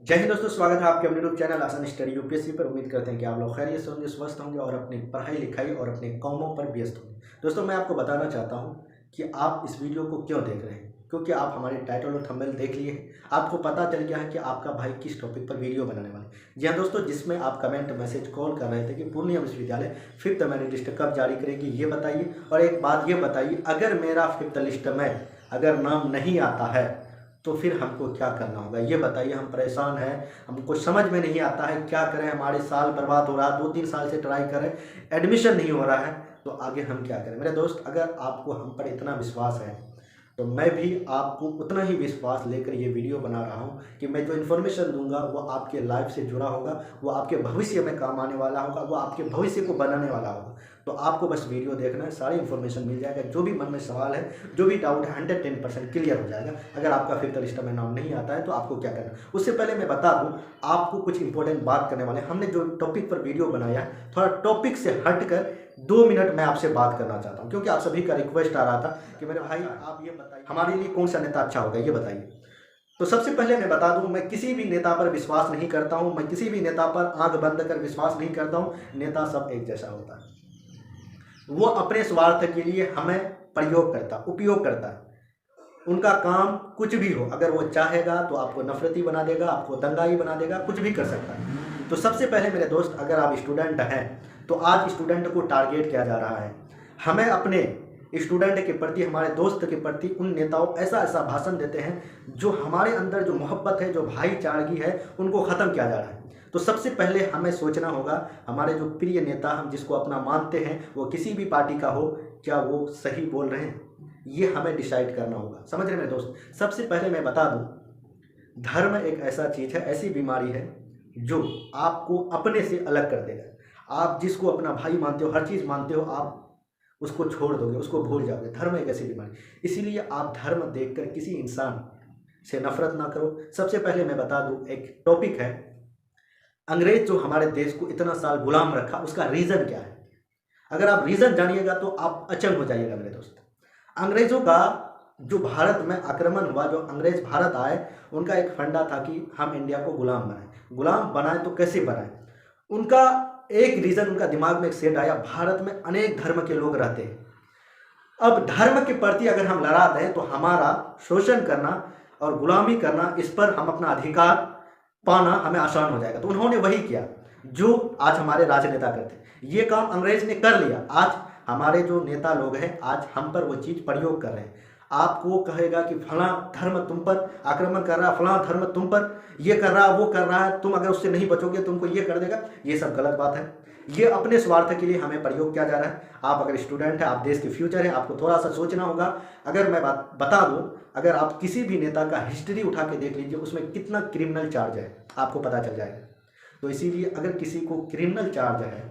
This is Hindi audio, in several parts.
जय हिंद दोस्तों, स्वागत है आपके अपने यूट्यूब चैनल आसान स्टडी यूपीएससी पर। उम्मीद करते हैं कि आप लोग खैरियत से होंगे, स्वस्थ होंगे और अपनी पढ़ाई लिखाई और अपने कामों पर व्यस्त होंगे। दोस्तों, मैं आपको बताना चाहता हूं कि आप इस वीडियो को क्यों देख रहे हैं, क्योंकि आप हमारे टाइटल और थंबनेल देख लिए हैं। आपको पता चल गया है कि आपका भाई किस टॉपिक पर वीडियो बनाने वाले। जी हाँ दोस्तों, जिसमें आप कमेंट मैसेज कॉल कर रहे थे कि पूर्णिया विश्वविद्यालय 5th मेरिट लिस्ट कब जारी करेगी, ये बताइए। और एक बात ये बताइए, अगर मेरा 5th लिस्ट में अगर नाम नहीं आता है तो फिर हमको क्या करना होगा, ये बताइए। हम परेशान हैं, हमको समझ में नहीं आता है क्या करें। हमारे साल बर्बाद हो रहा है, 2-3 साल से ट्राई करें, एडमिशन नहीं हो रहा है, तो आगे हम क्या करें। मेरे दोस्त, अगर आपको हम पर इतना विश्वास है तो मैं भी आपको उतना ही विश्वास लेकर ये वीडियो बना रहा हूँ कि मैं जो इन्फॉर्मेशन दूंगा वो आपके लाइफ से जुड़ा होगा, वो आपके भविष्य में काम आने वाला होगा, वो आपके भविष्य को बनाने वाला होगा। तो आपको बस वीडियो देखना है, सारी इन्फॉर्मेशन मिल जाएगा। जो भी मन में सवाल है, जो भी डाउट है, 110% क्लियर हो जाएगा। अगर आपका 5th लिस्ट में नाम नहीं आता है तो आपको क्या करना है। उससे पहले मैं बता दूं, आपको कुछ इंपॉर्टेंट बात करने वाले। हमने जो टॉपिक पर वीडियो बनाया है, थोड़ा टॉपिक से हटकर 2 मिनट मैं आपसे बात करना चाहता हूं, क्योंकि आप सभी का रिक्वेस्ट आ रहा था कि मेरे भाई आप ये बताइए हमारे लिए कौन सा नेता अच्छा होगा, ये बताइए। तो सबसे पहले मैं बता दूं, मैं किसी भी नेता पर विश्वास नहीं करता हूं, मैं किसी भी नेता पर आंख बंद कर विश्वास नहीं करता हूं। नेता सब एक जैसा होता है, वो अपने स्वार्थ के लिए हमें उपयोग करता है। उनका काम कुछ भी हो, अगर वो चाहेगा तो आपको नफरती बना देगा, आपको दंगाई बना देगा, कुछ भी कर सकता है। तो सबसे पहले मेरे दोस्त, अगर आप स्टूडेंट हैं तो आज स्टूडेंट को टारगेट किया जा रहा है। हमें अपने स्टूडेंट के प्रति, हमारे दोस्त के प्रति उन नेताओं ऐसा ऐसा भाषण देते हैं जो हमारे अंदर जो मोहब्बत है, जो भाईचारगी है, उनको ख़त्म किया जा रहा है। तो सबसे पहले हमें सोचना होगा, हमारे जो प्रिय नेता, हम जिसको अपना मानते हैं, वो किसी भी पार्टी का हो, क्या वो सही बोल रहे हैं, ये हमें डिसाइड करना होगा। समझ रहे मेरे दोस्त। सबसे पहले मैं बता दूं, धर्म एक ऐसा चीज़ है, ऐसी बीमारी है जो आपको अपने से अलग कर देगा। आप जिसको अपना भाई मानते हो, हर चीज़ मानते हो, आप उसको छोड़ दोगे, उसको भूल जाओगे। धर्म एक ऐसी बीमारी, इसीलिए आप धर्म देखकर किसी इंसान से नफरत ना करो। सबसे पहले मैं बता दूं, एक टॉपिक है, अंग्रेज जो हमारे देश को इतना साल गुलाम रखा, उसका रीज़न क्या है। अगर आप रीज़न जानिएगा तो आप अचंभ हो जाइएगा मेरे दोस्त। अंग्रेजों का जो भारत में आक्रमण हुआ, जो अंग्रेज भारत आए, उनका एक फंडा था कि हम इंडिया को गुलाम बनाएं। गुलाम बनाएं तो कैसे बनाएं। उनका एक रीज़न, उनका दिमाग में एक सेट आया, भारत में अनेक धर्म के लोग रहते हैं। अब धर्म के प्रति अगर हम लड़ा दें तो हमारा शोषण करना और गुलामी करना, इस पर हम अपना अधिकार पाना हमें आसान हो जाएगा। तो उन्होंने वही किया जो आज हमारे राजनेता करते हैं। ये काम अंग्रेज ने कर लिया। आज हमारे जो नेता लोग हैं, आज हम पर वो चीज़ प्रयोग कर रहे हैं। आपको कहेगा कि फलां धर्म तुम पर आक्रमण कर रहा है, फलां धर्म तुम पर ये कर रहा है, वो कर रहा है, तुम अगर उससे नहीं बचोगे तुमको ये कर देगा। ये सब गलत बात है। ये अपने स्वार्थ के लिए हमें प्रयोग किया जा रहा है। आप अगर स्टूडेंट हैं, आप देश के फ्यूचर हैं, आपको थोड़ा सा सोचना होगा। अगर मैं बात बता दूं, अगर आप किसी भी नेता का हिस्ट्री उठा के देख लीजिए, उसमें कितना क्रिमिनल चार्ज है आपको पता चल जाएगा। तो इसीलिए अगर किसी को क्रिमिनल चार्ज है,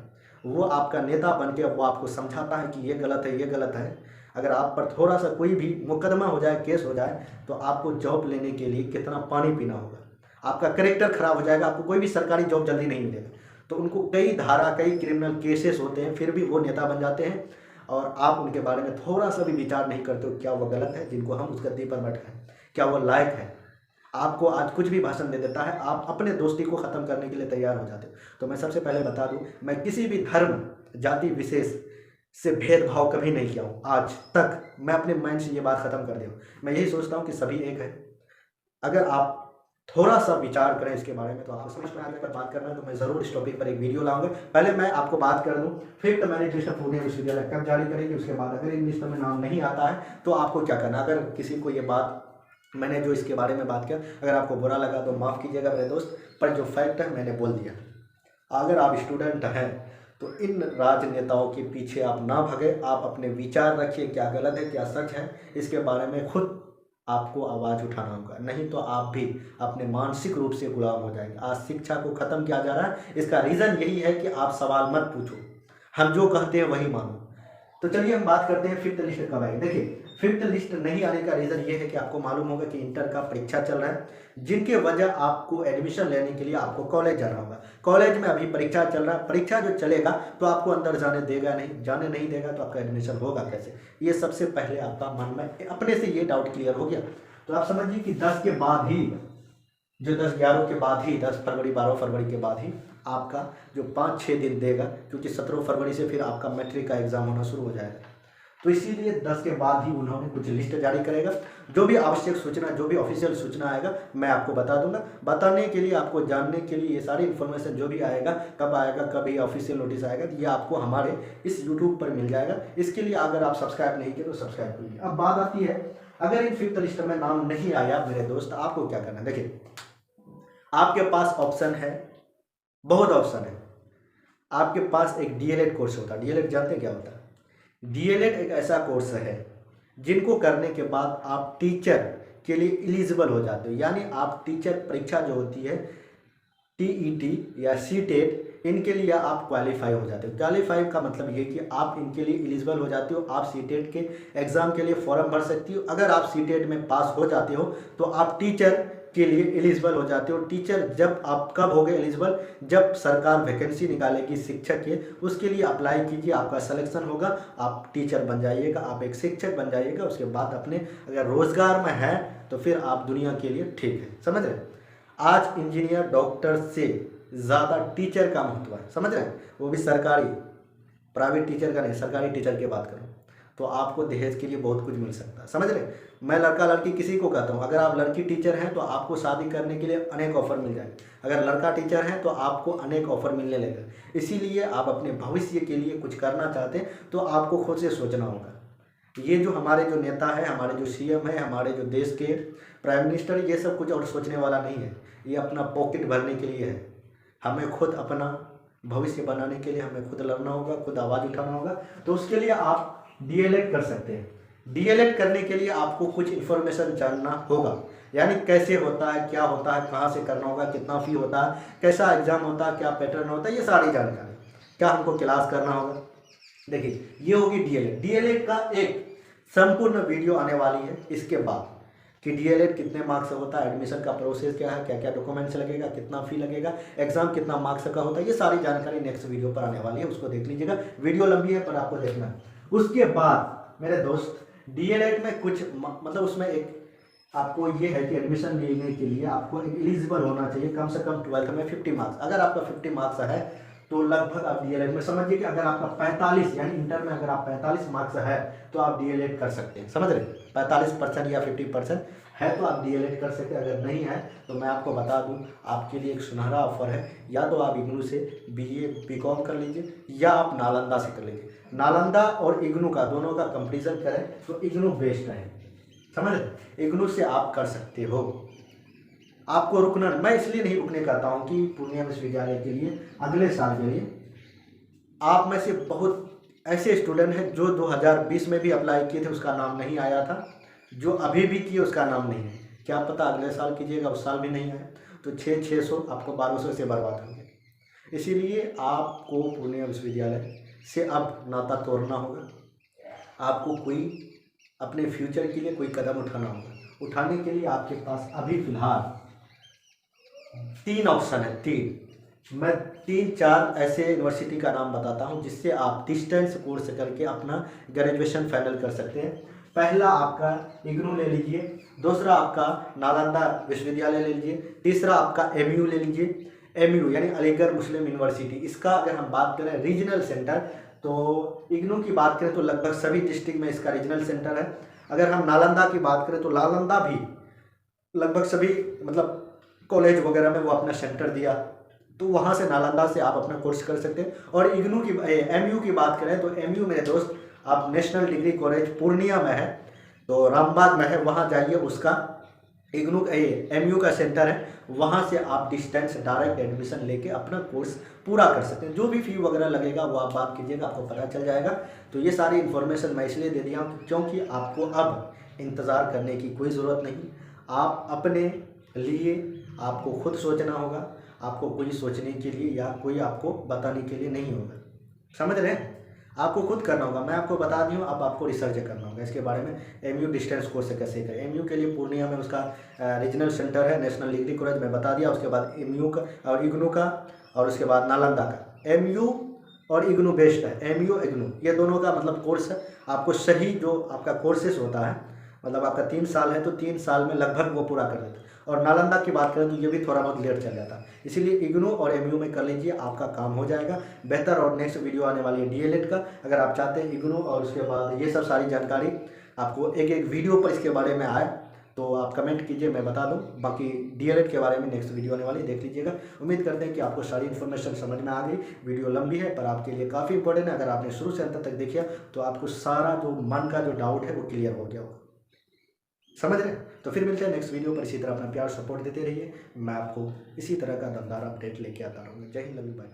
वो आपका नेता बन के वो आपको समझाता है कि ये गलत है, ये गलत है। अगर आप पर थोड़ा सा कोई भी मुकदमा हो जाए, केस हो जाए, तो आपको जॉब लेने के लिए कितना पानी पीना होगा, आपका करेक्टर खराब हो जाएगा, आपको कोई भी सरकारी जॉब जल्दी नहीं मिलेगा। तो उनको कई धारा, कई क्रिमिनल केसेस होते हैं, फिर भी वो नेता बन जाते हैं और आप उनके बारे में थोड़ा सा भी विचार नहीं करते हो, क्या वो गलत है जिनको हम उस गद्दी पर बैठाएं, क्या वो लायक है। आपको आज कुछ भी भाषण दे देता है, आप अपने दोस्ती को ख़त्म करने के लिए तैयार हो जाते हो। तो मैं सबसे पहले बता दूं, मैं किसी भी धर्म, जाति विशेष से भेदभाव कभी नहीं किया हूँ आज तक। मैं अपने माइंड से ये बात ख़त्म कर दिया हूँ। मैं यही सोचता हूँ कि सभी एक है। अगर आप थोड़ा सा विचार करें इसके बारे में तो आपको समझ में आगे पर बात करना है। तो मैं ज़रूर इस टॉपिक पर एक वीडियो लाऊंगा। पहले मैं आपको बात कर दूं, 5th मेरिट लिस्ट पूर्णिया विश्वविद्यालय कब जारी करेगी। उसके बाद अगर इन लिस्ट में नाम नहीं आता है तो आपको क्या करना। अगर किसी को ये बात, मैंने जो इसके बारे में बात किया, अगर आपको बुरा लगा तो माफ़ कीजिएगा मेरे दोस्त, पर जो फैक्ट है मैंने बोल दिया। अगर आप स्टूडेंट हैं तो इन राजनेताओं के पीछे आप ना भगे, आप अपने विचार रखिए, क्या गलत है क्या सच है, इसके बारे में खुद आपको आवाज़ उठाना होगा। नहीं तो आप भी अपने मानसिक रूप से गुलाम हो जाएंगे। आज शिक्षा को ख़त्म किया जा रहा है, इसका रीज़न यही है कि आप सवाल मत पूछो, हम जो कहते हैं वही मानो। तो चलिए हम बात करते हैं 5th लिस्ट कब आएगी। देखिए, 5th लिस्ट नहीं आने का रीज़न ये है कि आपको मालूम होगा कि इंटर का परीक्षा चल रहा है, जिनके वजह आपको एडमिशन लेने के लिए आपको कॉलेज जाना होगा। कॉलेज में अभी परीक्षा चल रहा है, परीक्षा जो चलेगा तो आपको अंदर जाने देगा नहीं, जाने नहीं देगा तो आपका एडमिशन होगा कैसे। ये सबसे पहले आपका मन में अपने से ये डाउट क्लियर हो गया। तो आप समझिए कि 10 के बाद ही जो 10-11 के बाद ही 10 फरवरी 12 फरवरी के बाद ही आपका जो 5-6 दिन देगा, क्योंकि 17 फरवरी से फिर आपका मैट्रिक का एग्ज़ाम होना शुरू हो जाएगा। तो इसीलिए 10 के बाद ही उन्होंने कुछ लिस्ट जारी करेगा। जो भी आवश्यक सूचना, जो भी ऑफिशियल सूचना आएगा मैं आपको बता दूंगा। बताने के लिए, आपको जानने के लिए, ये सारी इन्फॉर्मेशन जो भी आएगा, कब आएगा, कब ये ऑफिशियल नोटिस आएगा, ये आपको हमारे इस यूट्यूब पर मिल जाएगा। इसके लिए अगर आप सब्सक्राइब नहीं किए तो सब्सक्राइब करिए। अब बात आती है, अगर इन 5th लिस्ट में नाम नहीं आया मेरे दोस्त, आपको क्या करना है? देखिए, आपके पास ऑप्शन है, बहुत ऑप्शन है। आपके पास एक डीएलएड कोर्स होता है। डीएलएड जानते हैं क्या होता है? डीएलएड एक ऐसा कोर्स है जिनको करने के बाद आप टीचर के लिए एलिजिबल हो जाते हो। यानी आप टीचर परीक्षा जो होती है टीईटी या सीटेट, इनके लिए आप क्वालिफाई हो जाते हो। क्वालिफाई का मतलब ये कि आप इनके लिए एलिजिबल हो जाते हो। आप सीटेट के एग्ज़ाम के लिए फॉर्म भर सकती हो। अगर आप सीटेट में पास हो जाते हो तो आप टीचर के लिए एलिजिबल हो जाते हो। टीचर जब आप कब हो गए एलिजिबल? जब सरकार वैकेंसी निकालेगी शिक्षक के, उसके लिए अप्लाई कीजिए, आपका सिलेक्शन होगा, आप टीचर बन जाइएगा, आप एक शिक्षक बन जाइएगा। उसके बाद अपने अगर रोजगार में है तो फिर आप दुनिया के लिए ठीक है। समझ रहे हैं? आज इंजीनियर डॉक्टर से ज़्यादा टीचर का महत्व है। समझ रहे हैं? वो भी सरकारी, प्राइवेट टीचर का नहीं, सरकारी टीचर की बात करूँ तो आपको दहेज के लिए बहुत कुछ मिल सकता है। समझ रहे हैं? मैं लड़का लड़की किसी को कहता हूँ, अगर आप लड़की टीचर हैं तो आपको शादी करने के लिए अनेक ऑफर मिल जाएंगे। अगर लड़का टीचर है तो आपको अनेक ऑफर मिलने लगेगा। इसीलिए आप अपने भविष्य के लिए कुछ करना चाहते हैं तो आपको खुद से सोचना होगा। ये जो हमारे जो नेता है, हमारे जो सीएम है, हमारे जो देश के प्राइम मिनिस्टर, ये सब कुछ और सोचने वाला नहीं है। ये अपना पॉकेट भरने के लिए है। हमें खुद अपना भविष्य बनाने के लिए हमें खुद लड़ना होगा, खुद आवाज़ उठाना होगा। तो उसके लिए आप डीएलएड कर सकते हैं। डीएलएड करने के लिए आपको कुछ इन्फॉर्मेशन जानना होगा, यानी कैसे होता है, क्या होता है, कहाँ से करना होगा, कितना फी होता है, कैसा एग्जाम होता है, क्या पैटर्न होता है, ये सारी जानकारी। क्या हमको क्लास करना होगा? देखिए, ये होगी डीएलएड। डीएलएड का एक संपूर्ण वीडियो आने वाली है इसके बाद, कि डीएलएड कितने मार्क्स का होता है, एडमिशन का प्रोसेस क्या है, क्या क्या डॉक्यूमेंट्स लगेगा, कितना फी लगेगा, एग्जाम कितना मार्क्स का होता है, ये सारी जानकारी नेक्स्ट वीडियो पर आने वाली है। उसको देख लीजिएगा। वीडियो लंबी है पर आपको देखना है। उसके बाद मेरे दोस्त, डीएलएड में कुछ मतलब उसमें एक आपको ये है कि एडमिशन लेने के लिए आपको एलिजिबल होना चाहिए कम से कम 12th में 50 मार्क्स। अगर आपका 50 मार्क्स है तो लगभग आप डीएलएड में, समझिए कि अगर आपका 45 यानी इंटर में अगर आप 45 मार्क्स है तो आप डीएलएड कर सकते हैं। समझ रहे? 45% या 50% है तो आप डीएलएड कर सकते हैं। अगर नहीं है तो मैं आपको बता दूं, आपके लिए एक सुनहरा ऑफर है। या तो आप इग्नू से बीए बीकॉम कर लीजिए या आप नालंदा से कर लीजिए। नालंदा और इग्नू का दोनों का कंपैरिजन करें तो इग्नू बेस्ट है। समझ रहे? इग्नू से आप कर सकते हो। आपको रुकना, मैं इसलिए नहीं रुकने कहता हूँ कि पूर्णिया विश्वविद्यालय के लिए अगले साल के लिए आप में से बहुत ऐसे स्टूडेंट हैं जो 2020 में भी अप्लाई किए थे, उसका नाम नहीं आया था, जो अभी भी किए उसका नाम नहीं है। क्या पता अगले साल कीजिएगा, उस साल भी नहीं आए तो 600 आपको 1200 से बर्बाद होंगे। इसीलिए आपको पूर्णिया विश्वविद्यालय से अब नाता तोड़ना होगा। आपको कोई अपने फ्यूचर के लिए कोई कदम उठाना होगा। उठाने के लिए आपके पास अभी फिलहाल 3 ऑप्शन है। 3 मैं 3-4 ऐसे यूनिवर्सिटी का नाम बताता हूं जिससे आप डिस्टेंस कोर्स करके अपना ग्रेजुएशन फाइनल कर सकते हैं। पहला आपका इग्नू ले लीजिए, दूसरा आपका नालंदा विश्वविद्यालय ले लीजिए, तीसरा आपका एमयू ले लीजिए। एमयू यानी अलीगढ़ मुस्लिम यूनिवर्सिटी। इसका अगर हम बात करें रीजनल सेंटर, तो इग्नू की बात करें तो लगभग सभी डिस्ट्रिक्ट में इसका रीजनल सेंटर है। अगर हम नालंदा की बात करें तो नालंदा भी लगभग सभी मतलब कॉलेज वगैरह में वो अपना सेंटर दिया, तो वहाँ से नालंदा से आप अपना कोर्स कर सकते हैं। और इग्नू की एमयू की बात करें तो एमयू मेरे दोस्त आप नेशनल डिग्री कॉलेज पूर्णिया में है, तो रामबाग में है, वहाँ जाइए। उसका इग्नू एमयू का सेंटर है, वहाँ से आप डिस्टेंस डायरेक्ट एडमिशन लेके अपना कोर्स पूरा कर सकते हैं। जो भी फी वगैरह लगेगा वो आप बात कीजिएगा, आपको पता चल जाएगा। तो ये सारी इन्फॉर्मेशन मैं इसलिए दे दिया हूँ क्योंकि आपको अब इंतज़ार करने की कोई ज़रूरत नहीं। आप अपने लिए आपको खुद सोचना होगा, आपको कोई सोचने के लिए या कोई आपको बताने के लिए नहीं होगा। समझ रहे हैं? आपको खुद करना होगा। मैं आपको बता दी हूँ, अब आपको रिसर्च करना होगा इसके बारे में। एमयू डिस्टेंस कोर्स कैसे करें। एमयू के लिए पूर्णिया में उसका रीजनल सेंटर है, नेशनल डिग्री कॉलेज में बता दिया। उसके बाद एमयू का और इग्नू का, और उसके बाद नालंदा का। एमयू और इग्नू बेस्ट है। एमयू इग्नू ये दोनों का मतलब कोर्स है। आपको सही जो आपका कोर्सेस होता है, मतलब आपका 3 साल है तो 3 साल में लगभग वो पूरा कर देता है। और नालंदा की बात करें तो ये भी थोड़ा बहुत लेट चल जाता है। इसीलिए इग्नू और एमयू में कर लीजिए, आपका काम हो जाएगा बेहतर। और नेक्स्ट वीडियो आने वाली है डीएलएड का, अगर आप चाहते हैं इग्नू और उसके बाद ये सब सारी जानकारी आपको एक एक वीडियो पर इसके बारे में आए तो आप कमेंट कीजिए, मैं बता दूं। बाकी डीएलएड के बारे में नेक्स्ट वीडियो आने वाली, देख लीजिएगा। उम्मीद करते हैं कि आपको सारी इन्फॉर्मेशन समझ में आ गई। वीडियो लंबी है पर आपके लिए काफ़ी इंपॉर्टेंट है। अगर आपने शुरू से अंत तक देखिए तो आपको सारा जो मन का जो डाउट है वो क्लियर हो गया होगा। समझ रहे हैं? तो फिर मिलते हैं नेक्स्ट वीडियो पर। इसी तरह अपना प्यार सपोर्ट देते रहिए। मैं आपको इसी तरह का दमदार अपडेट लेके आता रहूँगा। जय हिंद, लव यू, बाय।